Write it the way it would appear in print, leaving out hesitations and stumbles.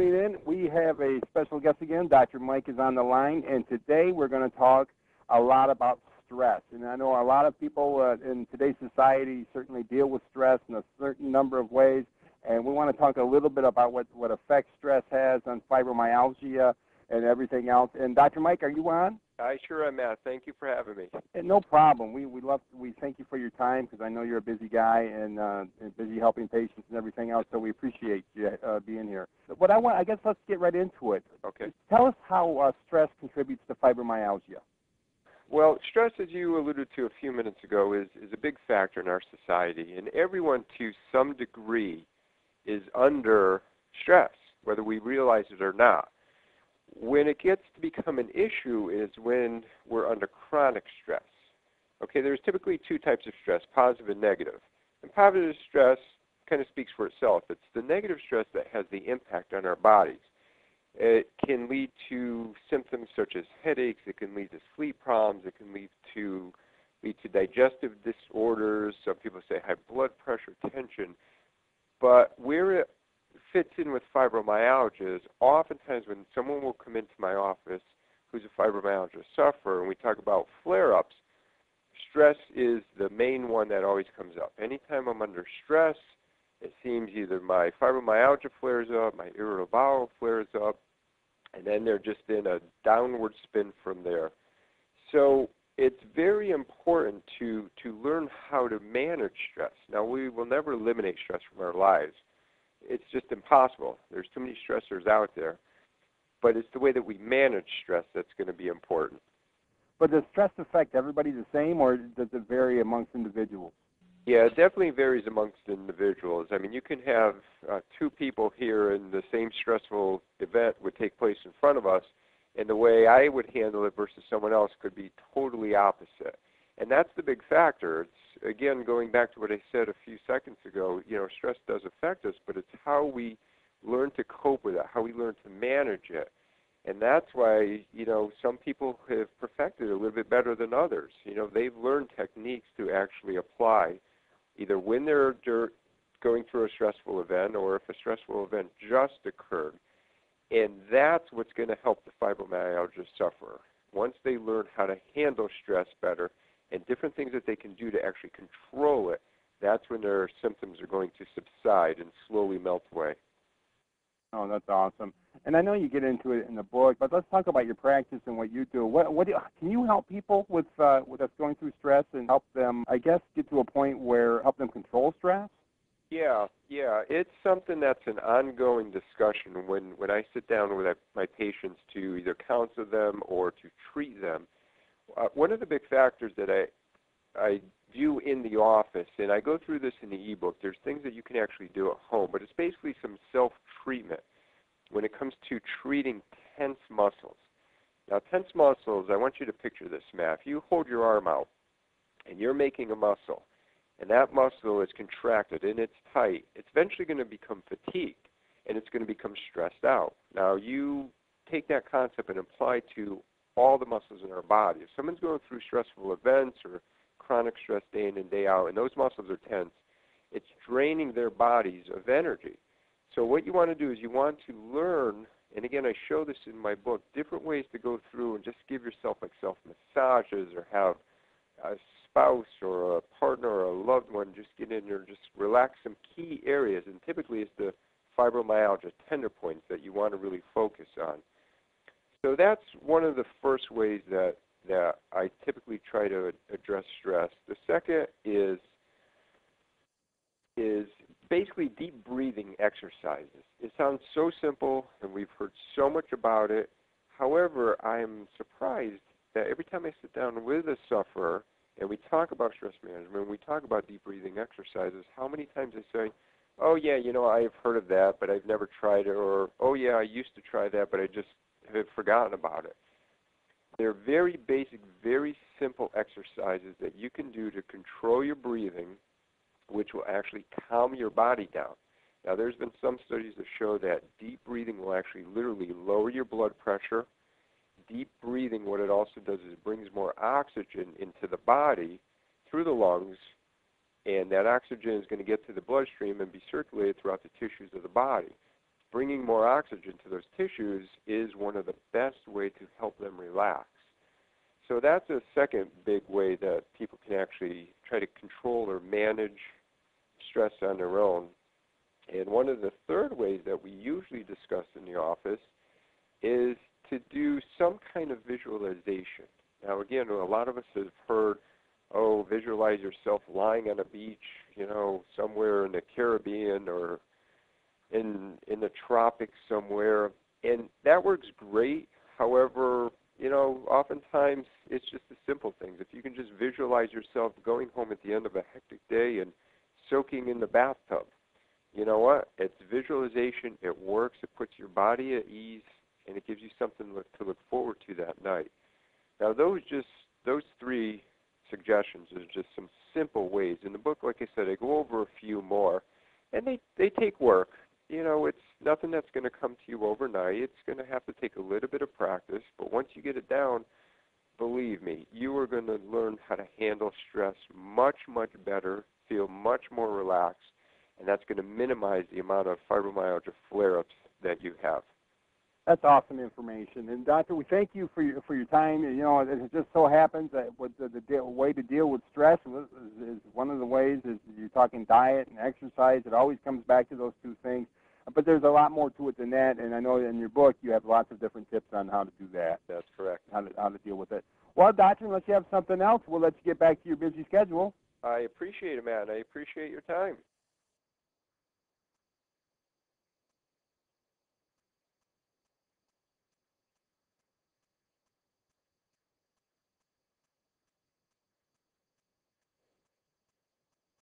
tuning in. We have a special guest again. Dr. Mike is on the line, and today we're going to talk a lot about stress. And I know a lot of people in today's society certainly deal with stress in a certain number of ways, and we want to talk a little bit about what effects stress has on fibromyalgia and everything else. And Dr. Mike, are you on? I sure am, Matt. Thank you for having me. And no problem. We thank you for your time because I know you're a busy guy and busy helping patients and everything else. So we appreciate you being here. What I guess let's get right into it. Okay. Tell us how stress contributes to fibromyalgia. Well, stress, as you alluded to a few minutes ago, is a big factor in our society, and everyone to some degree is under stress, whether we realize it or not. When it gets to become an issue is when we're under chronic stress. Okay, there's typically two types of stress, positive and negative. And positive stress kind of speaks for itself. It's the negative stress that has the impact on our bodies. It can lead to symptoms such as headaches. It can lead to sleep problems. It can lead to digestive disorders. Some people say high blood pressure, tension. But where it fits in with fibromyalgia is oftentimes when someone will come into my office who's a fibromyalgia sufferer and we talk about flare-ups, stress is the main one that always comes up. Anytime I'm under stress, it seems either my fibromyalgia flares up, my irritable bowel flares up, and then they're just in a downward spin from there. So it's very important to learn how to manage stress. Now, we will never eliminate stress from our lives. It's just impossible. There's too many stressors out there. But it's the way that we manage stress that's going to be important. But does stress affect everybody the same, or does it vary amongst individuals? Yeah, it definitely varies amongst individuals. I mean, you can have two people here and the same stressful event would take place in front of us, and the way I would handle it versus someone else could be totally opposite. And that's the big factor. It's, again, going back to what I said a few seconds ago, stress does affect us, but it's how we learn to cope with it, how we learn to manage it. And that's why, some people have perfected it a little bit better than others. They've learned techniques to actually apply either when they're going through a stressful event or if a stressful event just occurred. And that's what's going to help the fibromyalgia sufferer. Once they learn how to handle stress better and different things that they can do to actually control it, that's when their symptoms are going to subside and slowly melt away. Oh, that's awesome. And I know you get into it in the book, but let's talk about your practice and what you do. Can you help people with us going through stress and help them, I guess, get to a point where help them control stress? Yeah. It's something that's an ongoing discussion when I sit down with my patients to either counsel them or to treat them. One of the big factors that I view in the office, and I go through this in the ebook, there's things that you can actually do at home, but it's basically some self-treatment when it comes to treating tense muscles. Now, tense muscles, I want you to picture this, Matt. If you hold your arm out and you're making a muscle, and that muscle is contracted and it's tight, it's eventually going to become fatigued and it's going to become stressed out. Now, you take that concept and apply to all the muscles in our body. If someone's going through stressful events or chronic stress day in and day out, and those muscles are tense, it's draining their bodies of energy. So what you want to do is you want to learn, and again, I show this in my book, different ways to go through and just give yourself like self-massages or have a spouse or a partner or a loved one just get in there and just relax some key areas, and typically it's the fibromyalgia tender points that you want to really focus on. So that's one of the first ways that I typically try to address stress. The second is basically deep breathing exercises. It sounds so simple, and we've heard so much about it. However, I'm surprised that every time I sit down with a sufferer and we talk about stress management, we talk about deep breathing exercises, how many times they say, oh, yeah, I've heard of that, but I've never tried it, or, oh, yeah, I used to try that, but I just have forgotten about it. They're very basic, very simple exercises that you can do to control your breathing, which will actually calm your body down. Now, there's been some studies that show that deep breathing will actually literally lower your blood pressure. Deep breathing, what it also does is it brings more oxygen into the body through the lungs, and that oxygen is going to get to the bloodstream and be circulated throughout the tissues of the body. bringing more oxygen to those tissues is one of the best ways to help them relax. So that's a second big way that people can actually try to control or manage stress on their own. And one of the third ways that we usually discuss in the office is to do some kind of visualization. Now, again, a lot of us have heard, oh, visualize yourself lying on a beach, somewhere in the Caribbean or in the tropics somewhere. And that works great. However, oftentimes it's just the simple things. If you can just visualize yourself going home at the end of a hectic day and soaking in the bathtub, you know what? It's visualization. It works. It puts your body at ease, and it gives you something to look forward to that night. Now, those three suggestions are just some simple ways. In the book, like I said, I go over a few more, and they take work. It's nothing that's going to come to you overnight. It's going to have to take a little bit of practice, but once you get it down, believe me, you are going to learn how to handle stress much, much better, feel much more relaxed, and that's going to minimize the amount of fibromyalgia flare-ups that you have. That's awesome information. And Doctor, we thank you for your time. It just so happens that the way to deal with stress is one of the ways is you're talking diet and exercise. It always comes back to those two things. But there's a lot more to it than that, and I know in your book you have lots of different tips on how to do that. That's correct. How to deal with it. Well, Doctor, unless you have something else, we'll let you get back to your busy schedule. I appreciate it, man. I appreciate your time.